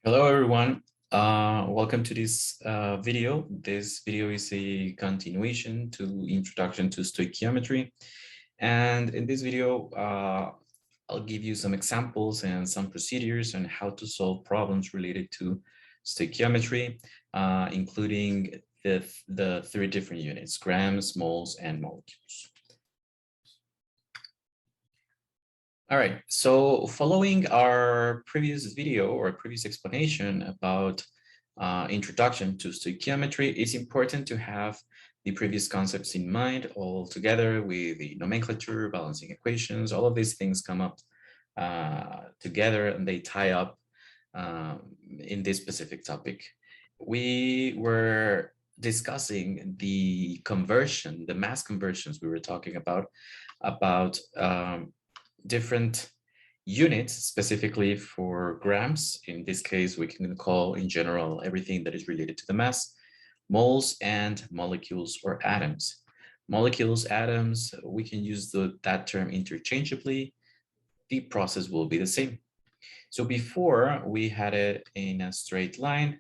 Hello, everyone. Welcome to this video. This video is a continuation to Introduction to Stoichiometry. And in this video, I'll give you some examples and some procedures on how to solve problems related to stoichiometry, including the three different units: grams, moles, and molecules. All right, so following our previous video or previous explanation about introduction to stoichiometry, it's important to have the previous concepts in mind all together with the nomenclature, balancing equations. All of these things come up together and they tie up in this specific topic. We were discussing the conversion, the mass conversions we were talking about different units, specifically for grams. In this case, we can call in general everything that is related to the mass, moles, and molecules or atoms. Molecules, atoms, we can use that term interchangeably. The process will be the same. So before we had it in a straight line,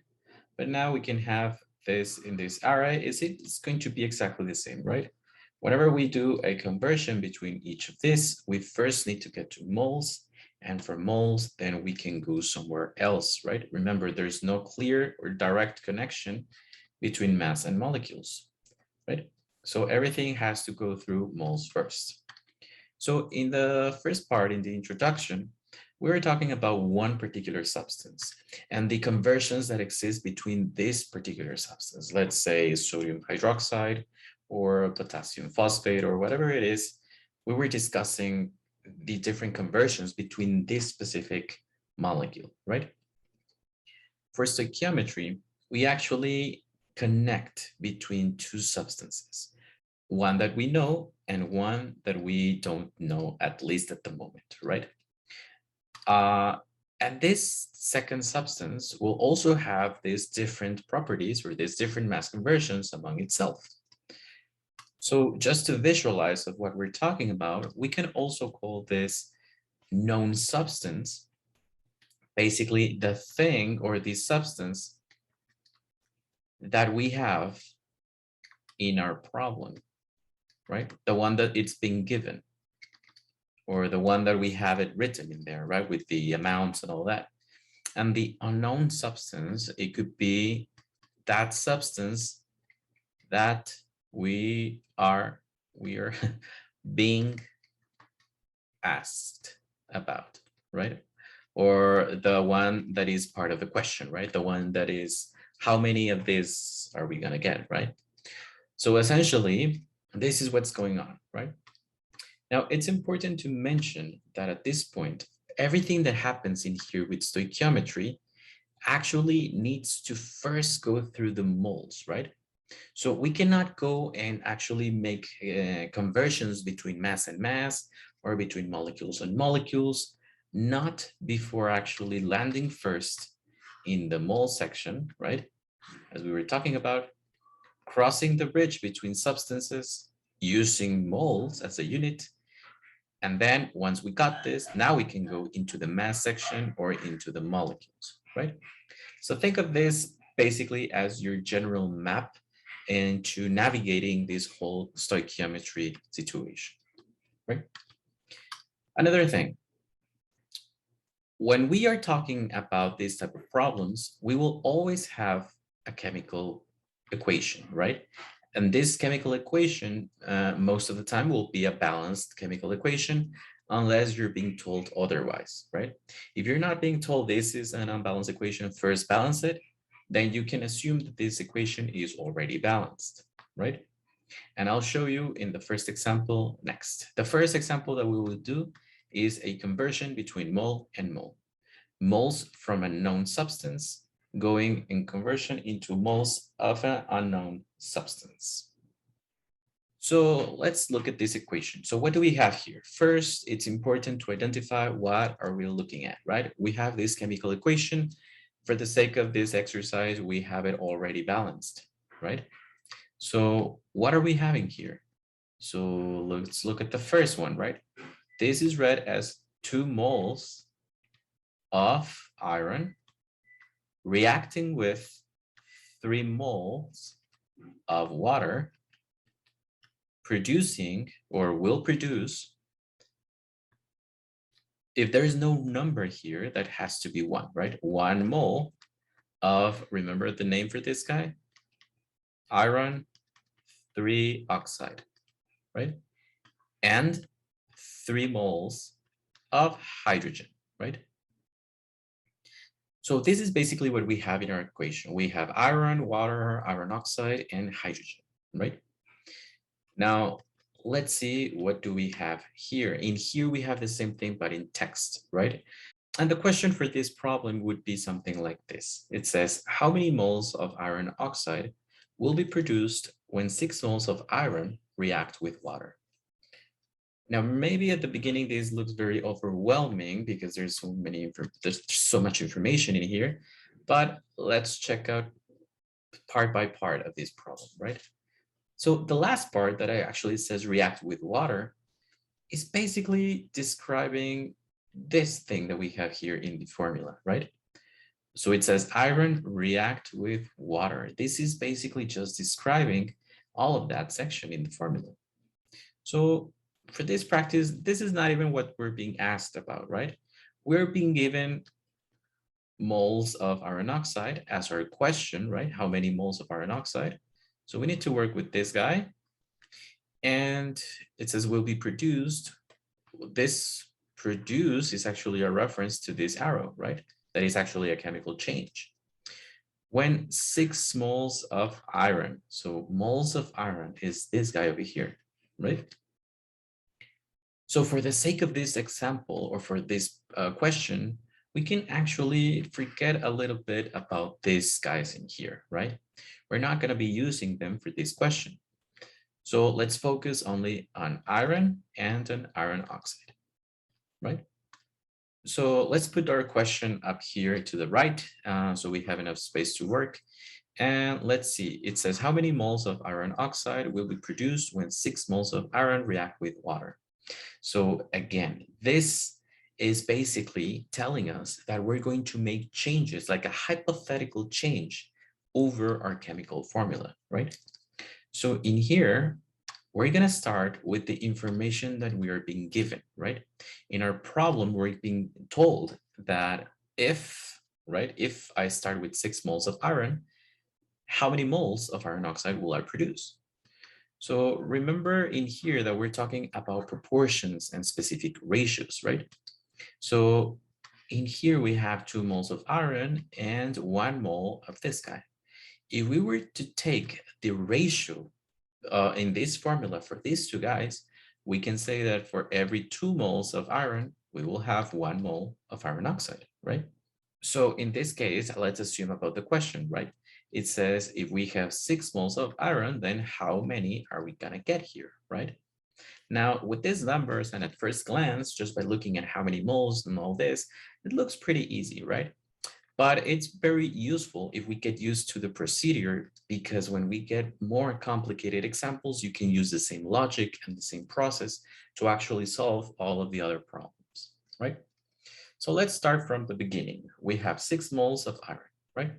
but now we can have this in this array. It's going to be exactly the same, right? Whenever we do a conversion between each of these, we first need to get to moles, and for moles, then we can go somewhere else, right? Remember, there's no clear or direct connection between mass and molecules, right? So everything has to go through moles first. So in the first part, in the introduction, we were talking about one particular substance and the conversions that exist between this particular substance. Let's say sodium hydroxide or potassium phosphate or whatever it is. We were discussing the different conversions between this specific molecule, right? For stoichiometry, we actually connect between two substances, one that we know and one that we don't know, at least at the moment, right? And this second substance will also have these different properties or these different mass conversions among itself. So just to visualize of what we're talking about, we can also call this known substance, basically the thing or the substance that we have in our problem, right? The one that it's been given, or the one that we have it written in there, right? With the amounts and all that. And the unknown substance, it could be that substance that we are being asked about, right? Or the one that is part of the question, right? The one that is, how many of these are we gonna get, right? So essentially, this is what's going on, right? Now, it's important to mention that at this point, everything that happens in here with stoichiometry actually needs to first go through the moles, right? So we cannot go and actually make conversions between mass and mass or between molecules and molecules, not before actually landing first in the mole section, right? As we were talking about, crossing the bridge between substances, using moles as a unit. And then once we got this, now we can go into the mass section or into the molecules, right? So think of this basically as your general map into navigating this whole stoichiometry situation, right? Another thing, when we are talking about these type of problems, we will always have a chemical equation, right? And this chemical equation, most of the time, will be a balanced chemical equation, unless you're being told otherwise, right? If you're not being told this is an unbalanced equation, first balance it, then you can assume that this equation is already balanced, right? And I'll show you in the first example next. The first example that we will do is a conversion between mole and mole. Moles from a known substance going in conversion into moles of an unknown substance. So let's look at this equation. So what do we have here? First, it's important to identify what are we looking at, right? We have this chemical equation. For the sake of this exercise, we have it already balanced, right? So what are we having here? So let's look at the first one, right? This is read as 2 moles of iron reacting with 3 moles of water, producing or will produce, if there is no number here, that has to be 1, right? 1 mole of, remember the name for this guy? Iron 3 oxide, right? And 3 moles of hydrogen, right? So this is basically what we have in our equation. We have iron, water, iron oxide, and hydrogen, right? Now, let's see, what do we have here? In here, we have the same thing, but in text, right? And the question for this problem would be something like this. It says, how many moles of iron oxide will be produced when 6 moles of iron react with water? Now, maybe at the beginning, this looks very overwhelming because there's so much information in here, but let's check out part by part of this problem, right? So the last part that I actually says react with water is basically describing this thing that we have here in the formula, right? So it says iron react with water. This is basically just describing all of that section in the formula. So for this practice, this is not even what we're being asked about, right? We're being given moles of iron oxide as our question, right? How many moles of iron oxide? So we need to work with this guy. And it says will be produced. This produce is actually a reference to this arrow, right? That is actually a chemical change. When 6 moles of iron, so moles of iron is this guy over here, right? So for the sake of this example, or for this question, we can actually forget a little bit about these guys in here, right? We're not going to be using them for this question. So let's focus only on iron and an iron oxide, right? So let's put our question up here to the right, so we have enough space to work. And let's see, it says how many moles of iron oxide will be produced when 6 moles of iron react with water? So again, this is basically telling us that we're going to make changes, like a hypothetical change over our chemical formula, right? So in here, we're going to start with the information that we are being given, right? In our problem, we're being told that if I start with 6 moles of iron, how many moles of iron oxide will I produce? So remember in here that we're talking about proportions and specific ratios, right? So in here we have 2 moles of iron and 1 mole of this guy. If we were to take the ratio in this formula for these 2 guys, we can say that for every 2 moles of iron, we will have 1 mole of iron oxide, right? So in this case, let's assume about the question, right? It says if we have 6 moles of iron, then how many are we gonna get here, right? Now, with these numbers and at first glance, just by looking at how many moles and all this, it looks pretty easy, right? But it's very useful if we get used to the procedure, because when we get more complicated examples, you can use the same logic and the same process to actually solve all of the other problems, right? So let's start from the beginning. We have 6 moles of iron, right?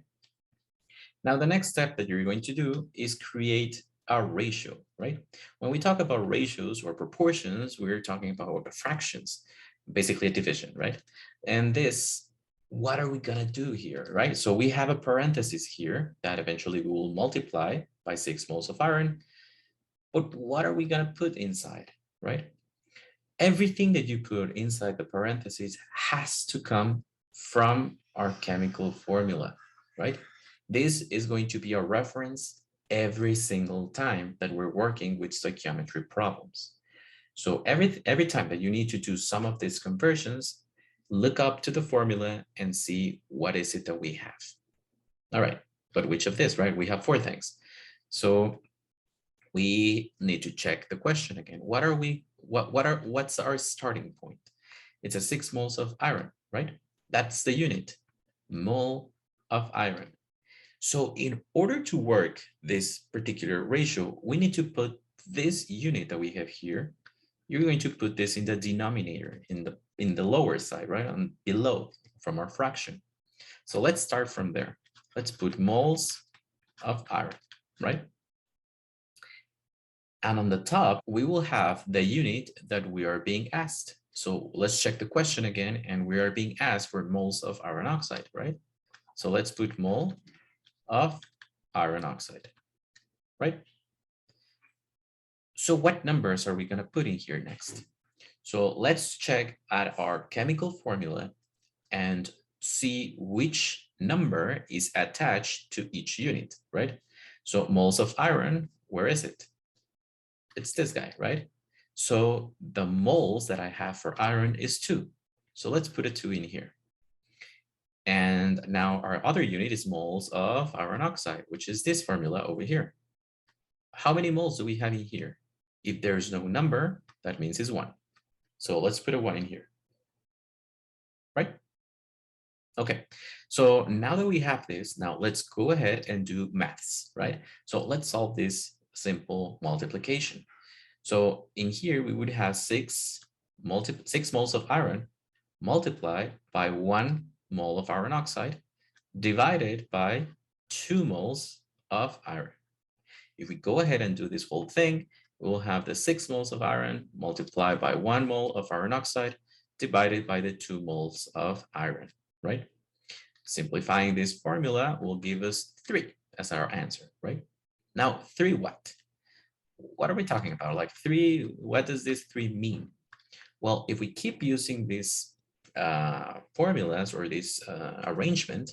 Now, the next step that you're going to do is create a ratio, right? When we talk about ratios or proportions, we're talking about fractions, basically a division, right? And this, what are we gonna do here, right? So we have a parenthesis here that eventually we will multiply by 6 moles of iron, but what are we gonna put inside, right? Everything that you put inside the parentheses has to come from our chemical formula, right? This is going to be our reference every single time that we're working with stoichiometry problems. So every time that you need to do some of these conversions, look up to the formula and see what is it that we have. All right, but which of this, right? We have 4 things. So we need to check the question again. What's our starting point? It's a 6 moles of iron, right? That's the unit, mole of iron. So in order to work this particular ratio, we need to put this unit that we have here. You're going to put this in the denominator, in the lower side, right? On below from our fraction. So let's start from there. Let's put moles of iron, right? And on the top, we will have the unit that we are being asked. So let's check the question again, and we are being asked for moles of iron oxide, right? So let's put mole of iron oxide, right? So what numbers are we going to put in here next? So let's check at our chemical formula and see which number is attached to each unit, right? So moles of iron, where is it? It's this guy, right? So the moles that I have for iron is 2. So let's put a 2 in here. And now our other unit is moles of iron oxide, which is this formula over here. How many moles do we have in here? If there's no number, that means it's 1. So let's put a 1 in here, right? Okay, so now that we have this, now let's go ahead and do maths, right? So let's solve this simple multiplication. So in here, we would have 6 moles of iron multiplied by 1 mole of iron oxide divided by 2 moles of iron. If we go ahead and do this whole thing, we'll have the 6 moles of iron multiplied by 1 mole of iron oxide divided by the 2 moles of iron, right? Simplifying this formula will give us 3 as our answer, right? Now, 3 what? What are we talking about? Like 3, what does this 3 mean? Well, if we keep using these formulas or this arrangement,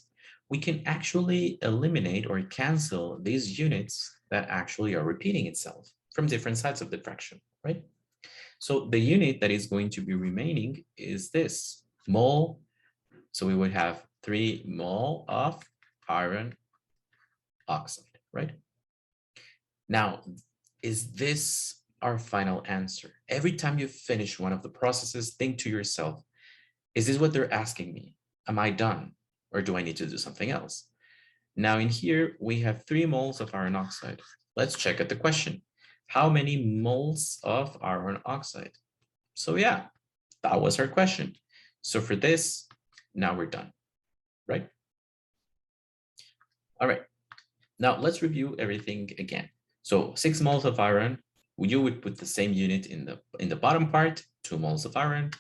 we can actually eliminate or cancel these units that actually are repeating itself from different sides of the fraction, right? So the unit that is going to be remaining is this mole. So we would have 3 mole of iron oxide, right? Now, is this our final answer? Every time you finish one of the processes, think to yourself, is this what they're asking me? Am I done? Or do I need to do something else? Now in here, we have 3 moles of iron oxide. Let's check at the question. How many moles of iron oxide? So yeah, that was our question. So for this, now we're done, right? All right, now let's review everything again. So 6 moles of iron, you would put the same unit in the bottom part, 2 moles of iron.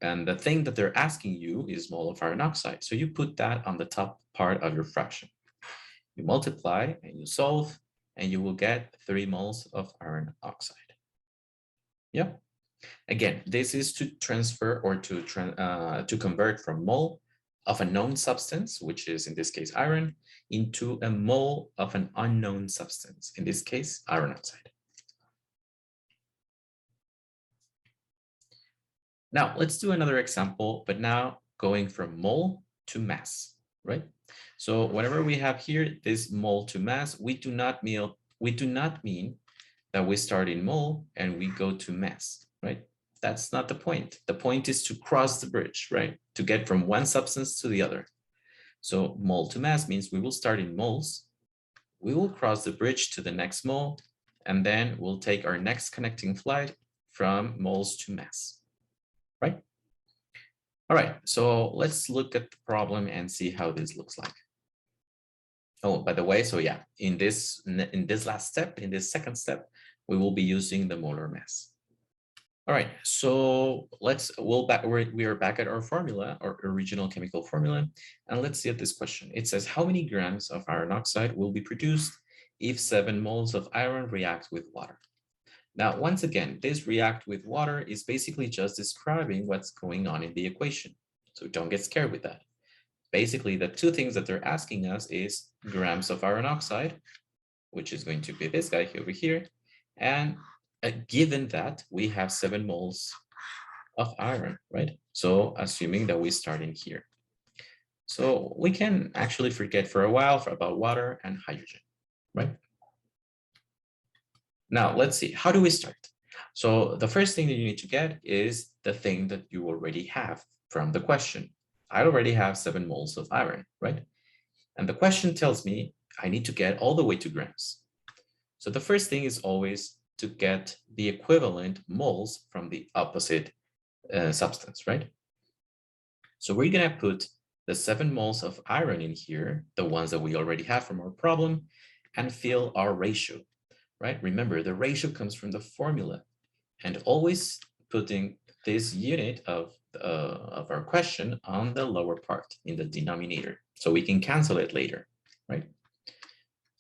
And the thing that they're asking you is mole of iron oxide. So you put that on the top part of your fraction. You multiply and you solve, and you will get 3 moles of iron oxide. Yeah. Again, this is to transfer or to convert from mole of a known substance, which is in this case iron, into a mole of an unknown substance, in this case iron oxide. Now let's do another example, but now going from mole to mass, right? So whenever we have here this mole to mass, we do not mean that we start in mole and we go to mass, right? That's not the point. The point is to cross the bridge, right? To get from one substance to the other. So mole to mass means we will start in moles, we will cross the bridge to the next mole, and then we'll take our next connecting flight from moles to mass, right? All right, so let's look at the problem and see how this looks like. Oh, by the way, so yeah, in this last step, in this second step, we will be using the molar mass. All right, so we are back at our formula, our original chemical formula, and let's see at this question. It says, how many grams of iron oxide will be produced if 7 moles of iron react with water? Now, once again, this react with water is basically just describing what's going on in the equation. So don't get scared with that. Basically, the 2 things that they're asking us is grams of iron oxide, which is going to be this guy over here, and given that we have 7 moles of iron, right? So assuming that we start in here. So we can actually forget for a while about water and hydrogen, right? Now let's see, how do we start? So the first thing that you need to get is the thing that you already have from the question. I already have 7 moles of iron, right? And the question tells me I need to get all the way to grams. So the first thing is always to get the equivalent moles from the opposite substance, right? So we're gonna put the 7 moles of iron in here, the ones that we already have from our problem, and fill our ratio, right? Remember, the ratio comes from the formula, and always putting this unit of our question on the lower part in the denominator, so we can cancel it later, right?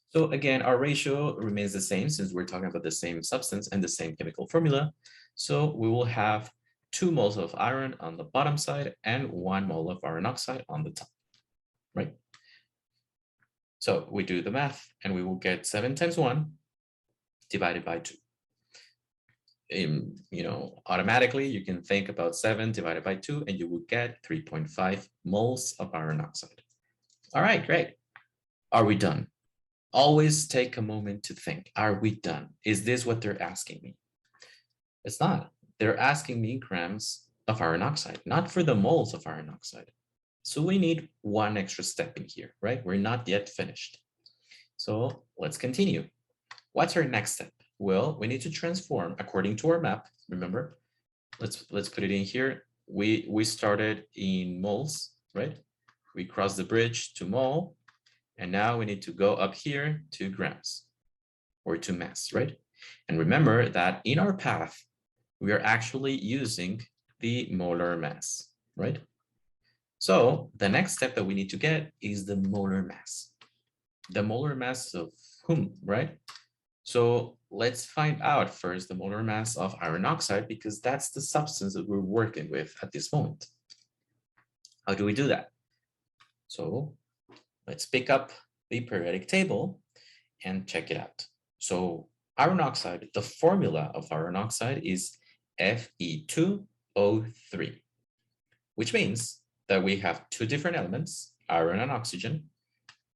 So again, our ratio remains the same since we're talking about the same substance and the same chemical formula. So we will have 2 moles of iron on the bottom side and 1 mole of iron oxide on the top, right? So we do the math and we will get 7 times 1 divided by 2. Automatically you can think about 7 divided by 2 and you will get 3.5 moles of iron oxide. All right, great. Are we done? Always take a moment to think, are we done? Is this what they're asking me? It's not. They're asking me grams of iron oxide, not for the moles of iron oxide. So we need one extra step in here, right? We're not yet finished. So let's continue. What's our next step? Well, we need to transform according to our map. Remember, let's put it in here. We started in moles, right? We crossed the bridge to mole, and now we need to go up here to grams or to mass, right? And remember that in our path, we are actually using the molar mass, right? So the next step that we need to get is the molar mass. The molar mass of whom, right? So let's find out first the molar mass of iron oxide, because that's the substance that we're working with at this moment. How do we do that? So let's pick up the periodic table and check it out. So iron oxide, the formula of iron oxide is Fe2O3, which means that we have 2 different elements, iron and oxygen,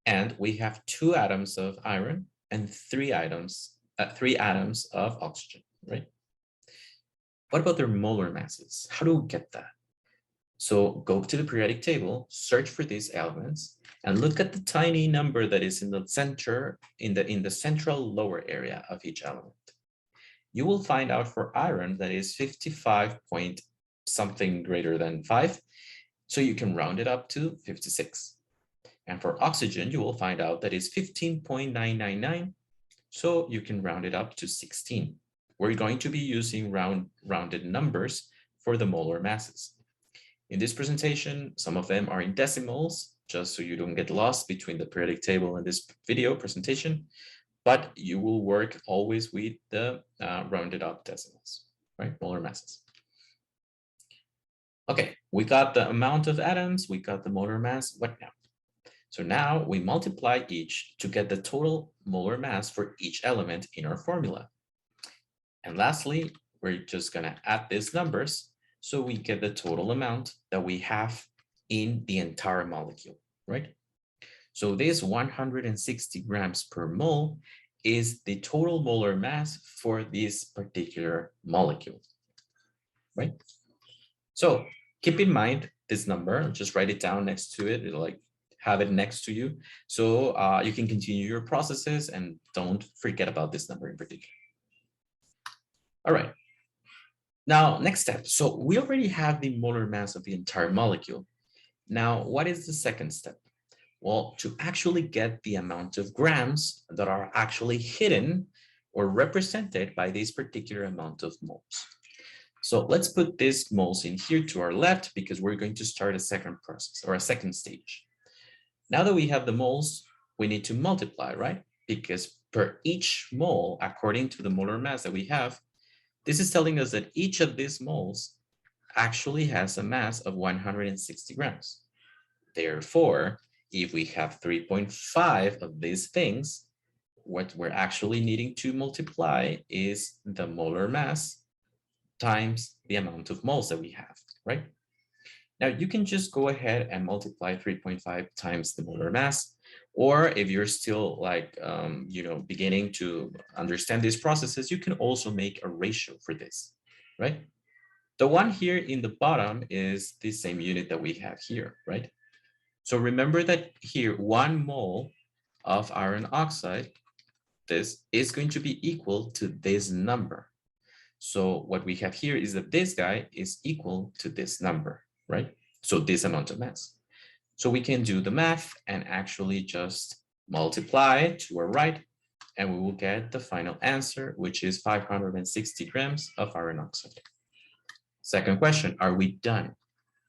and we have 2 atoms of iron and 3 atoms of oxygen, right? What about their molar masses? How do we get that? So go to the periodic table, search for these elements, and look at the tiny number that is in the center, in the central lower area of each element. You will find out for iron that is 55 point something greater than 5, so you can round it up to 56. And for oxygen, you will find out that it's 15.999, so you can round it up to 16. We're going to be using rounded numbers for the molar masses. In this presentation, some of them are in decimals, just so you don't get lost between the periodic table and this video presentation, but you will work always with the rounded up decimals, right? Molar masses. Okay, we got the amount of atoms, we got the molar mass, what now? So now we multiply each to get the total molar mass for each element in our formula. And lastly, we're just gonna add these numbers so we get the total amount that we have in the entire molecule, right? So this 160 grams per mole is the total molar mass for this particular molecule, right? So keep in mind this number, just write it down next to it. It'll like have it next to you. So you can continue your processes and don't forget about this number in particular. All right. Now, next step. So we already have the molar mass of the entire molecule. Now, what is the second step? Well, to actually get the amount of grams that are actually hidden or represented by this particular amount of moles. So let's put these moles in here to our left, because we're going to start a second process or a second stage. Now that we have the moles, we need to multiply, right? Because per each mole, according to the molar mass that we have, this is telling us that each of these moles actually has a mass of 160 grams. Therefore, if we have 3.5 of these things, what we're actually needing to multiply is the molar mass times the amount of moles that we have, right? Now you can just go ahead and multiply 3.5 times the molar mass, or if you're still like, beginning to understand these processes, you can also make a ratio for this, right? The one here in the bottom is the same unit that we have here, right? So remember that here, 1 mole of iron oxide, this is going to be equal to this number. So what we have here is that this guy is equal to this number, right? So this amount of mass. So we can do the math and actually just multiply to our right, and we will get the final answer, which is 560 grams of iron oxide. Second question, are we done?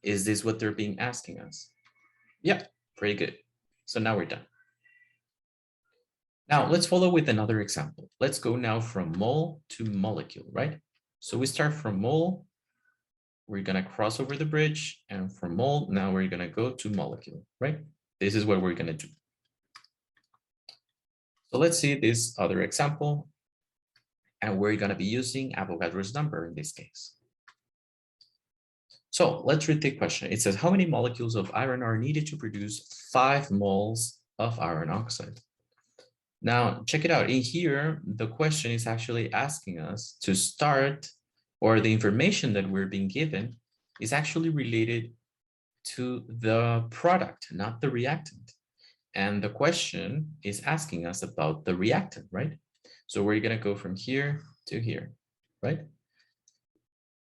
Is this what they're being asking us? Yeah, pretty good. So now we're done. Now let's follow with another example. Let's go now from mole to molecule, right? So we start from mole, we're gonna cross over the bridge, and from mole, now we're gonna go to molecule, right? This is what we're gonna do. So let's see this other example, and we're gonna be using Avogadro's number in this case. So let's read the question. It says, how many molecules of iron are needed to produce 5 moles of iron oxide? Now, check it out. In here, the question is actually asking us to start, or the information that we're being given is actually related to the product, not the reactant. And the question is asking us about the reactant, right? So we're going to go from here to here, right?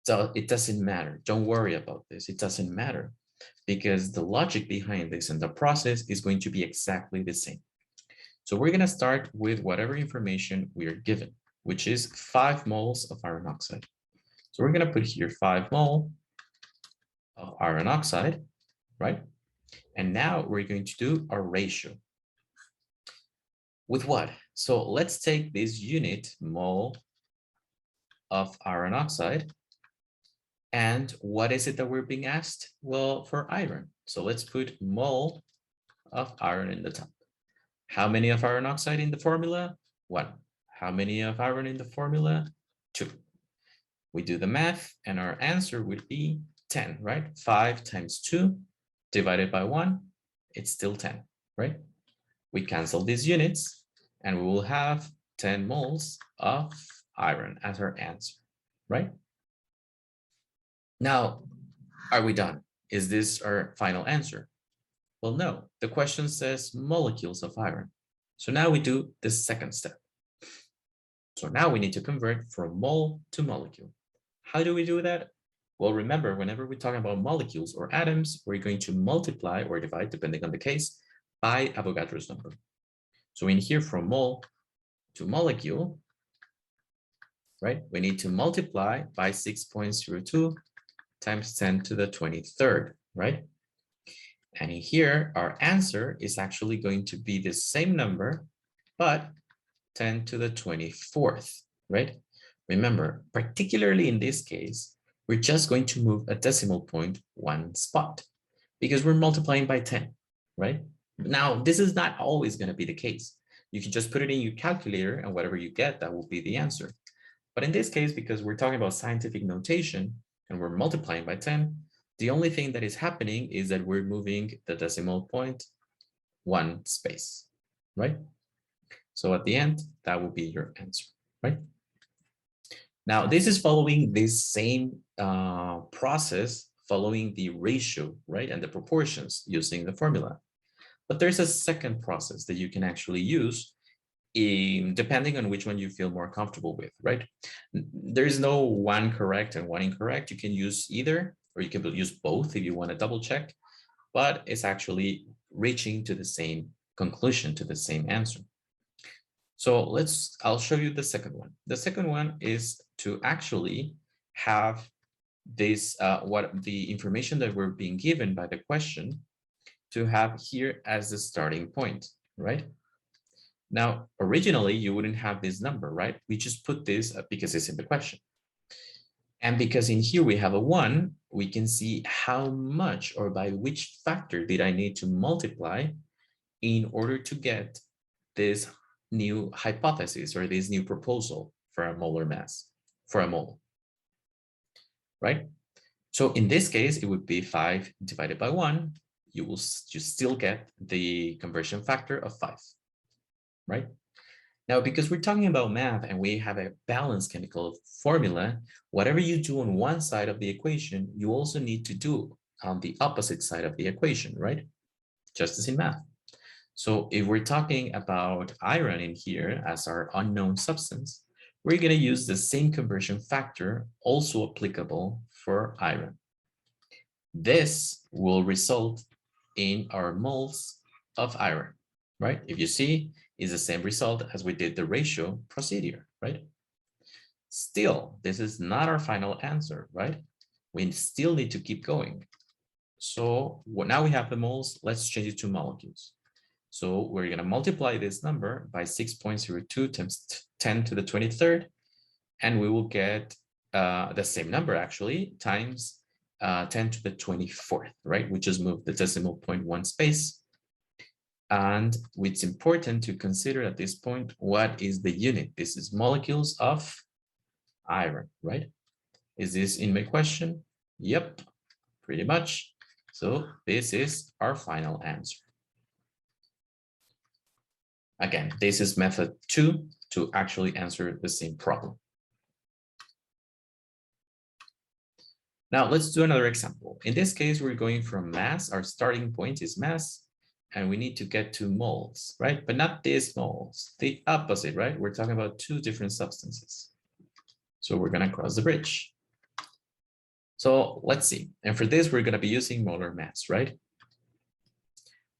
So it doesn't matter. Don't worry about this. It doesn't matter because the logic behind this and the process is going to be exactly the same. So we're going to start with whatever information we are given, which is 5 moles of iron oxide. So we're going to put here 5 mole of iron oxide, right? And now we're going to do a ratio. With what? So let's take this unit, mole of iron oxide. And what is it that we're being asked? Well, for iron. So let's put mole of iron in the top. How many of iron oxide in the formula? 1. How many of iron in the formula? 2. We do the math and our answer would be 10, right? 5 times 2 divided by 1, it's still 10, right? We cancel these units and we will have 10 moles of iron as our answer, right? Now, are we done? Is this our final answer? Well, no, the question says molecules of iron. So now we do the second step. So now we need to convert from mole to molecule. How do we do that? Well, remember, whenever we're talking about molecules or atoms, we're going to multiply or divide, depending on the case, by Avogadro's number. So in here, from mole to molecule, right, we need to multiply by 6.02 times 10 to the 23rd, right? And in here, our answer is actually going to be the same number, but 10 to the 24th, right? Remember, particularly in this case, we're just going to move a decimal point 1 spot because we're multiplying by 10, right? Now, this is not always going to be the case. You can just put it in your calculator and whatever you get, that will be the answer. But in this case, because we're talking about scientific notation and we're multiplying by 10, the only thing that is happening is that we're moving the decimal point 1 space, right? So at the end, that will be your answer, right? Now, this is following this same process, following the ratio, right? And the proportions using the formula. But there's a second process that you can actually use depending on which one you feel more comfortable with, right? There is no one correct and one incorrect. You can use either, or you can use both if you want to double check, but it's actually reaching to the same conclusion, to the same answer. So I'll show you the second one. The second one is to actually have this, what the information that we're being given by the question to have here as the starting point, right? Now, originally, you wouldn't have this number, right? We just put this because it's in the question. And because in here we have a 1, we can see how much or by which factor did I need to multiply in order to get this new hypothesis or this new proposal for a molar mass, for a mole, right? So in this case, it would be 5 divided by 1. You still get the conversion factor of 5, right? Now, because we're talking about math and we have a balanced chemical formula, whatever you do on one side of the equation, you also need to do on the opposite side of the equation, right? Just as in math. So if we're talking about iron in here as our unknown substance, we're going to use the same conversion factor also applicable for iron. This will result in our moles of iron, right? If you see, it's the same result as we did the ratio procedure, right? Still, this is not our final answer, right? We still need to keep going. So now we have the moles, let's change it to molecules. So we're going to multiply this number by 6.02 times 10 to the 23rd, and we will get the same number actually times 10 to the 24th, right? We just moved the decimal point one space. And it's important to consider at this point, what is the unit? This is molecules of iron, right? Is this in my question? Yep, pretty much. So this is our final answer. Again, this is method 2 to actually answer the same problem. Now let's do another example. In this case, we're going from mass. Our starting point is mass, and we need to get to moles, right? But not these moles, the opposite, right? We're talking about two different substances. So we're going to cross the bridge. So let's see. And for this, we're going to be using molar mass, right?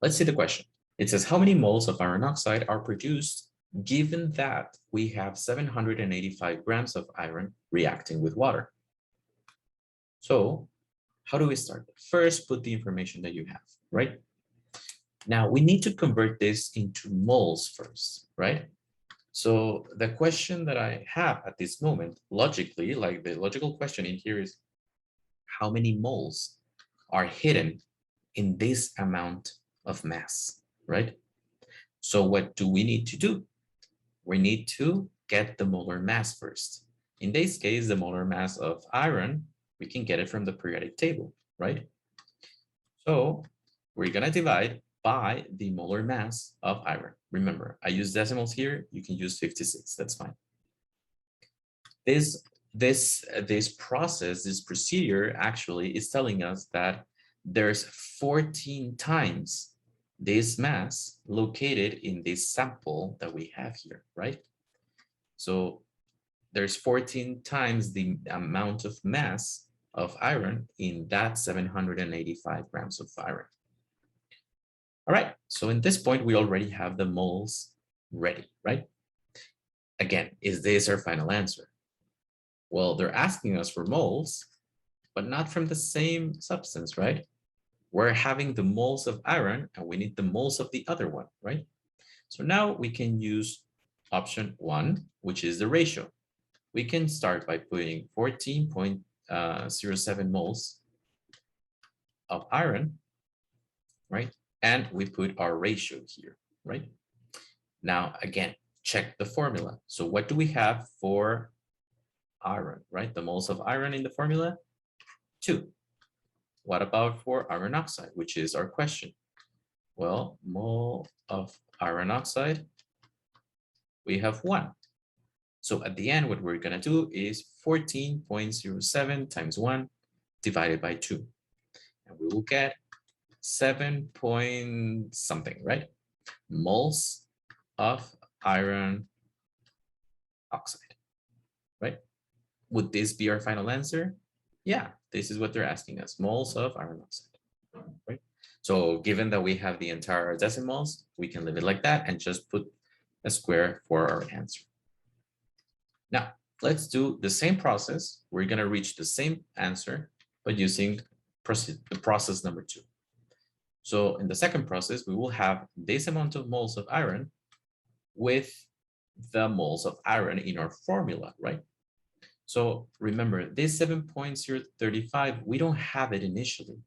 Let's see the question. It says, how many moles of iron oxide are produced given that we have 785 grams of iron reacting with water? So how do we start? First, put the information that you have, right? Now we need to convert this into moles first, right? So the question that I have at this moment, logically, like the logical question in here is, how many moles are hidden in this amount of mass, right? So what do we need to do? We need to get the molar mass first. In this case, the molar mass of iron, we can get it from the periodic table, right? So we're going to divide by the molar mass of iron. Remember, I use decimals here. You can use 56. That's fine. This process, this procedure actually is telling us that there's 14 times this mass located in this sample that we have here, right? So there's 14 times the amount of mass of iron in that 785 grams of iron. All right, so in this point, we already have the moles ready, right? Again, is this our final answer? Well, they're asking us for moles, but not from the same substance, right? We're having the moles of iron and we need the moles of the other one, right? So now we can use option 1, which is the ratio. We can start by putting 14.07 moles of iron, right? And we put our ratio here, right? Now, again, check the formula. So what do we have for iron, right? The moles of iron in the formula, 2. What about for iron oxide, which is our question? Well, mole of iron oxide, we have 1. So at the end, what we're going to do is 14.07 times 1 divided by 2. And we will get 7 point something, right? Moles of iron oxide, right? Would this be our final answer? Yeah, this is what they're asking us, moles of iron oxide, right? So given that we have the entire decimals, we can leave it like that and just put a square for our answer. Now, let's do the same process. We're going to reach the same answer, but using the process number 2. So in the second process, we will have this amount of moles of iron with the moles of iron in our formula, right? So remember, this 7.035, we don't have it initially.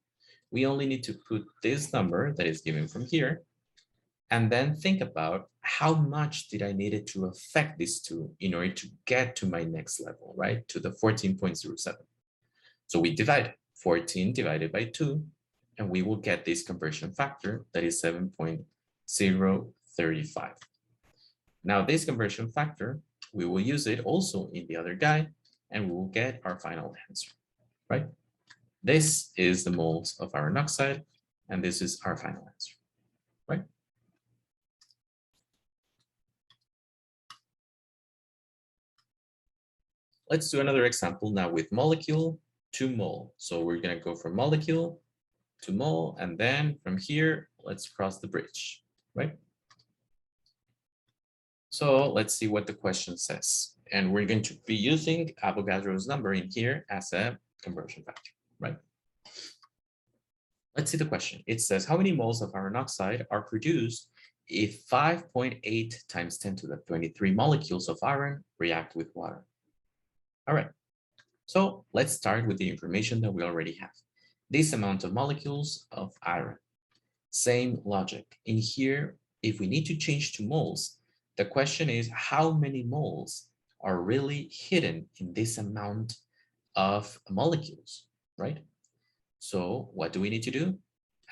We only need to put this number that is given from here, and then think about how much did I need it to affect these two in order to get to my next level, right? To the 14.07. So we divide 14 divided by 2, and we will get this conversion factor that is 7.035. Now this conversion factor, we will use it also in the other guy, and we will get our final answer, right? This is the moles of iron oxide, and this is our final answer, right? Let's do another example now with molecule to mole. So we're going to go from molecule to mole, and then from here, let's cross the bridge, right? So let's see what the question says. And we're going to be using Avogadro's number in here as a conversion factor, right? Let's see the question. It says, how many moles of iron oxide are produced if 5.8 times 10 to the 23 molecules of iron react with water? All right, so let's start with the information that we already have. This amount of molecules of iron. Same logic. In here, if we need to change to moles, the question is how many moles are really hidden in this amount of molecules, right? So what do we need to do?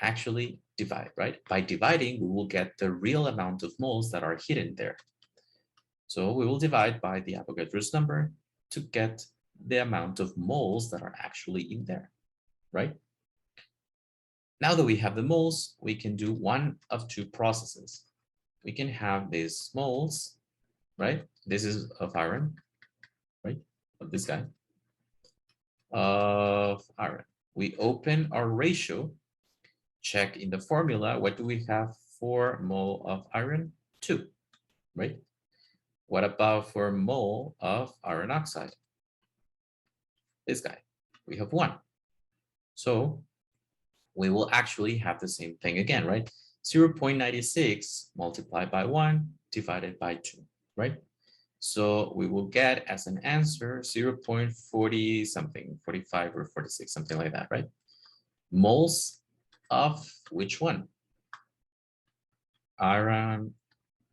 Actually divide, right? By dividing, we will get the real amount of moles that are hidden there. So we will divide by the Avogadro's number to get the amount of moles that are actually in there, right? Now that we have the moles, we can do one of two processes. We can have these moles, right? This is of iron, right? Of this guy, of iron. We open our ratio, check in the formula, what do we have for mole of iron? 2, right? What about for mole of iron oxide? This guy, we have 1. So we will actually have the same thing again, right? 0.96 multiplied by 1 divided by 2, right? So we will get as an answer 0.40 something, 45 or 46, something like that, right? Moles of which one? Iron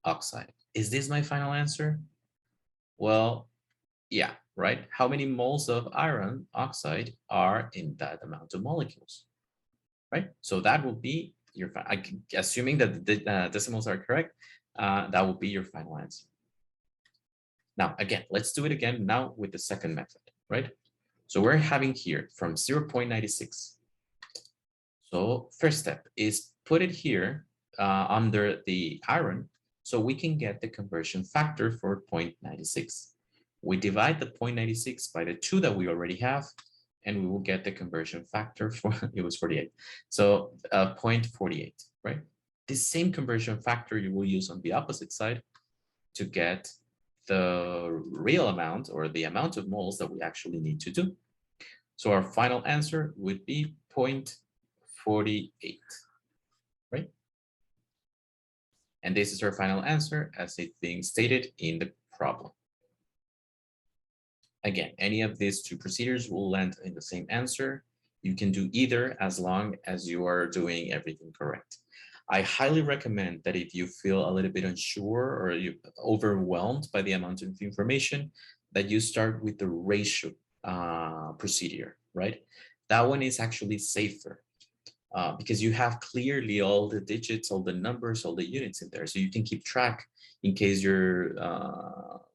oxide. Is this my final answer? Well, yeah, right? How many moles of iron oxide are in that amount of molecules, right? So that will be your, assuming that the decimals are correct, that will be your final answer. Now, again, let's do it again now with the second method, right? So we're having here from 0.96. So first step is put it here under the iron so we can get the conversion factor for 0.96. We divide the 0.96 by the 2 that we already have, and we will get the conversion factor for, it was 48. So 0.48, right? This same conversion factor you will use on the opposite side to get the real amount or the amount of moles that we actually need to do. So our final answer would be 0.48, right? And this is our final answer as it's being stated in the problem. Again, any of these two procedures will land in the same answer. You can do either as long as you are doing everything correct. I highly recommend that if you feel a little bit unsure or you're overwhelmed by the amount of information, that you start with the ratio procedure, right? That one is actually safer because you have clearly all the digits, all the numbers, all the units in there. So you can keep track in case you're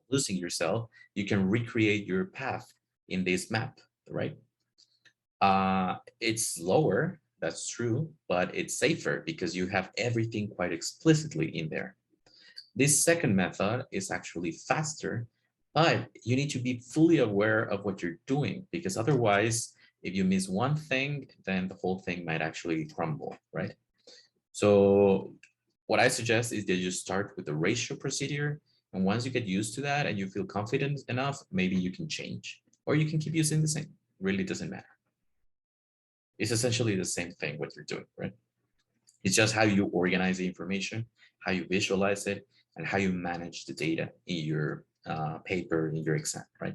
losing yourself. You can recreate your path in this map, right? It's slower, that's true, but it's safer because you have everything quite explicitly in there. This second method is actually faster, but you need to be fully aware of what you're doing because otherwise, if you miss one thing, then the whole thing might actually crumble, right? So what I suggest is that you start with the ratio procedure. And once you get used to that and you feel confident enough, maybe you can change or you can keep using the same. Really doesn't matter. It's essentially the same thing what you're doing, right? It's just how you organize the information, how you visualize it, and how you manage the data in your paper, in your exam, right?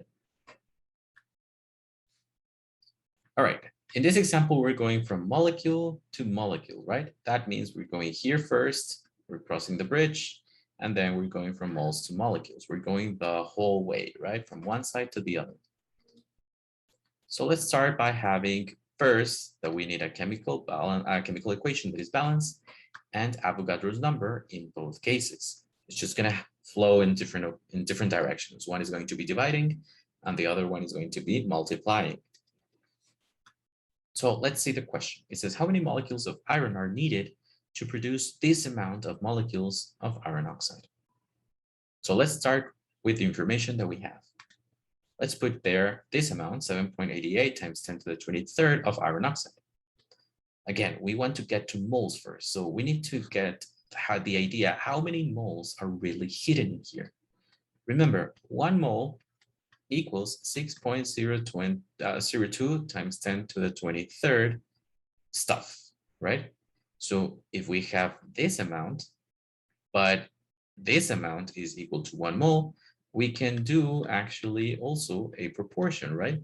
All right, in this example, we're going from molecule to molecule, right? That means we're going here first, we're crossing the bridge, and then we're going from moles to molecules. We're going the whole way, right? From one side to the other. So let's start by having first that we need a chemical balance, a chemical equation that is balanced and Avogadro's number in both cases. It's just going to flow in different directions. One is going to be dividing and the other one is going to be multiplying. So let's see the question. It says, how many molecules of iron are needed to produce this amount of molecules of iron oxide? So let's start with the information that we have. Let's put there this amount, 7.88 times 10 to the 23rd of iron oxide. Again, we want to get to moles first. So we need to get the idea how many moles are really hidden in here. Remember, 1 mole equals 6.002 times 10 to the 23rd stuff, right? So if we have this amount, but this amount is equal to 1 mole, we can do actually also a proportion, right?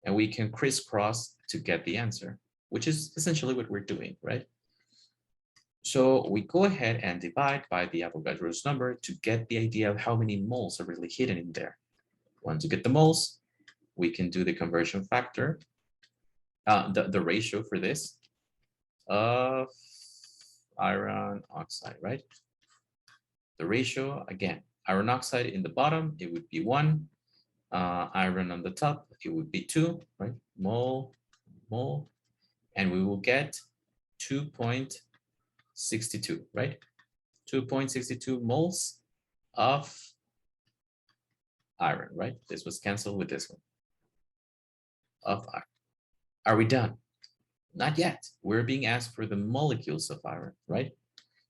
And we can crisscross to get the answer, which is essentially what we're doing, right? So we go ahead and divide by the Avogadro's number to get the idea of how many moles are really hidden in there. Once you get the moles, we can do the conversion factor, the ratio for this of iron oxide, right? The ratio, again, iron oxide in the bottom, it would be 1. Iron on the top, it would be 2, right? Mole, and we will get 2.62, right? 2.62 moles of iron, right? This was canceled with this one of iron. Are we done? Not yet. We're being asked for the molecules of iron, right?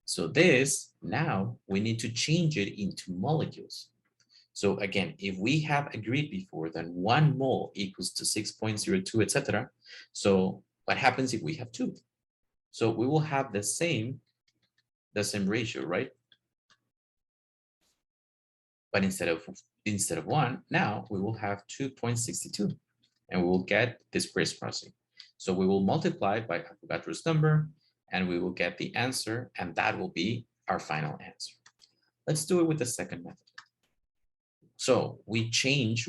So this, now we need to change it into molecules. So again, if we have agreed before that 1 mole equals to 6.02, etc. So what happens if we have 2? So we will have the same ratio, right? But instead of 1, now we will have 2.62, and we will get this crisscrossing. So we will multiply by Avogadro's number, and we will get the answer, and that will be our final answer. Let's do it with the second method. So we exchange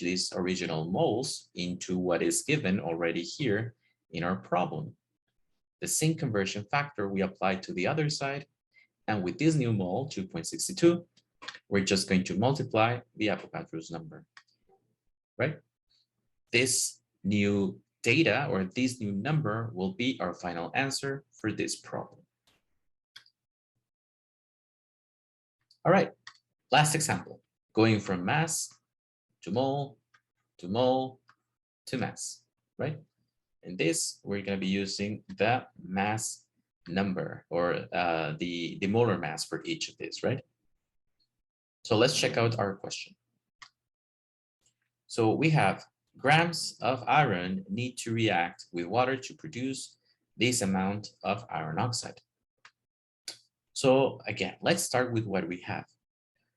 these original moles into what is given already here in our problem. The same conversion factor we applied to the other side, and with this new mole, 2.62, we're just going to multiply the Avogadro's number, right? This new data or this new number will be our final answer for this problem. All right, last example, going from mass to mole to mole to mass, right? In this, we're going to be using the mass number or the molar mass for each of these, right? So let's check out our question. So we have grams of iron need to react with water to produce this amount of iron oxide. So again, let's start with what we have.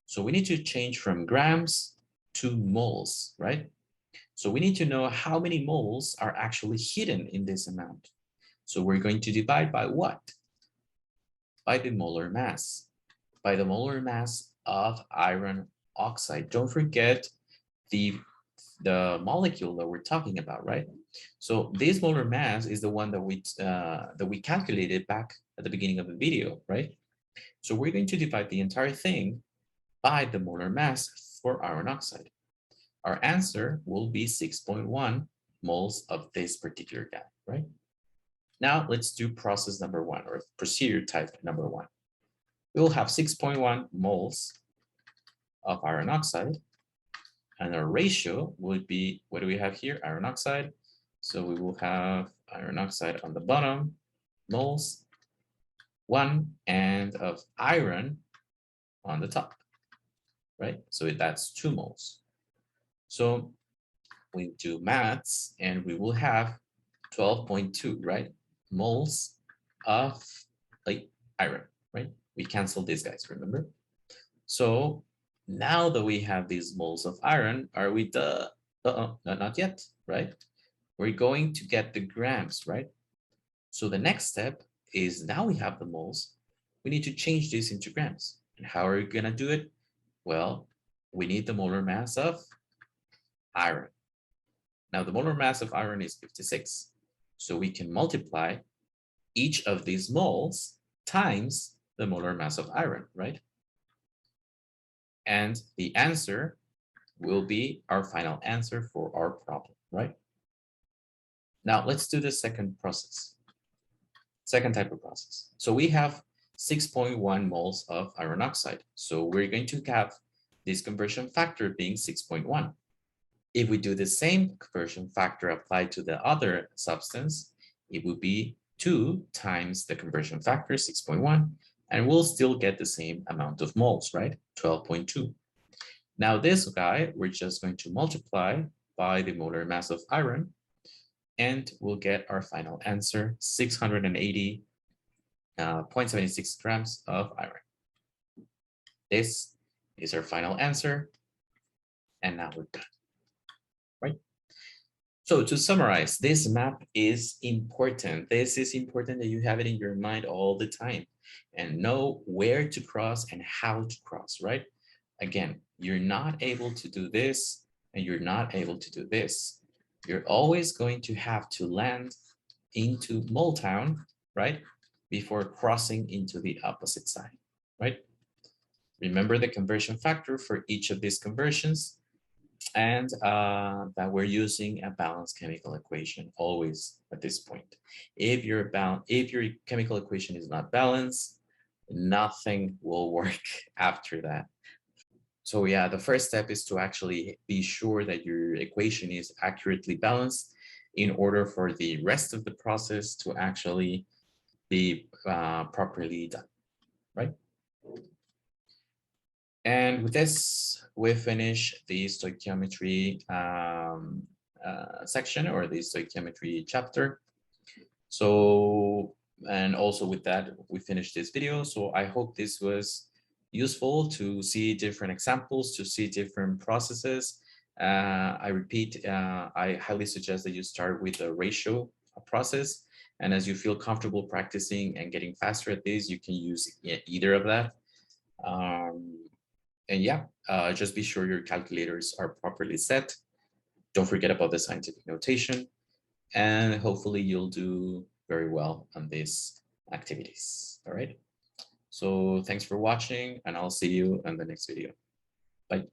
So we need to change from grams to moles, right? So we need to know how many moles are actually hidden in this amount. So we're going to divide by what? By the molar mass, by the molar mass of iron oxide. Don't forget the molecule that we're talking about, right? So this molar mass is the one that we calculated back at the beginning of the video, right? So we're going to divide the entire thing by the molar mass for iron oxide. Our answer will be 6.1 moles of this particular guy, right? Now let's do process number 1 or procedure type number 1. We will have 6.1 moles of iron oxide, and our ratio would be, what do we have here? Iron oxide. So we will have iron oxide on the bottom, moles, 1, and of iron on the top, right? So that's 2 moles. So we do maths, and we will have 12.2, right? Moles of like iron, right? We cancel these guys, remember? So now that we have these moles of iron, are we not yet, right? We're going to get the grams, right? So the next step is, now we have the moles, we need to change this into grams. And how are we gonna do it? Well, we need the molar mass of iron. Now the molar mass of iron is 56. So we can multiply each of these moles times the molar mass of iron, right? And the answer will be our final answer for our problem, right? Now let's do the second process, second type of process. So we have 6.1 moles of iron oxide. So we're going to have this conversion factor being 6.1. If we do the same conversion factor applied to the other substance, it would be 2 times the conversion factor, 6.1, and we'll still get the same amount of moles, right? 12.2. Now this guy, we're just going to multiply by the molar mass of iron, and we'll get our final answer, 680.76 grams of iron. This is our final answer, and now we're done, right? So to summarize, this map is important. This is important that you have it in your mind all the time and know where to cross and how to cross, right? Again, you're not able to do this and you're not able to do this. You're always going to have to land into Mole Town, right? Before crossing into the opposite side, right? Remember the conversion factor for each of these conversions, and that we're using a balanced chemical equation always at this point. If your chemical equation is not balanced, nothing will work after that. So yeah, the first step is to actually be sure that your equation is accurately balanced in order for the rest of the process to actually be properly done, right? And with this, we finish the stoichiometry section, or the stoichiometry chapter. So, and also with that, we finished this video. So I hope this was useful to see different examples, to see different processes. I repeat, I highly suggest that you start with the ratio process. And as you feel comfortable practicing and getting faster at this, you can use either of that. And yeah, just be sure your calculators are properly set. Don't forget about the scientific notation, and hopefully you'll do very well on these activities. All right. So thanks for watching, and I'll see you in the next video. Bye.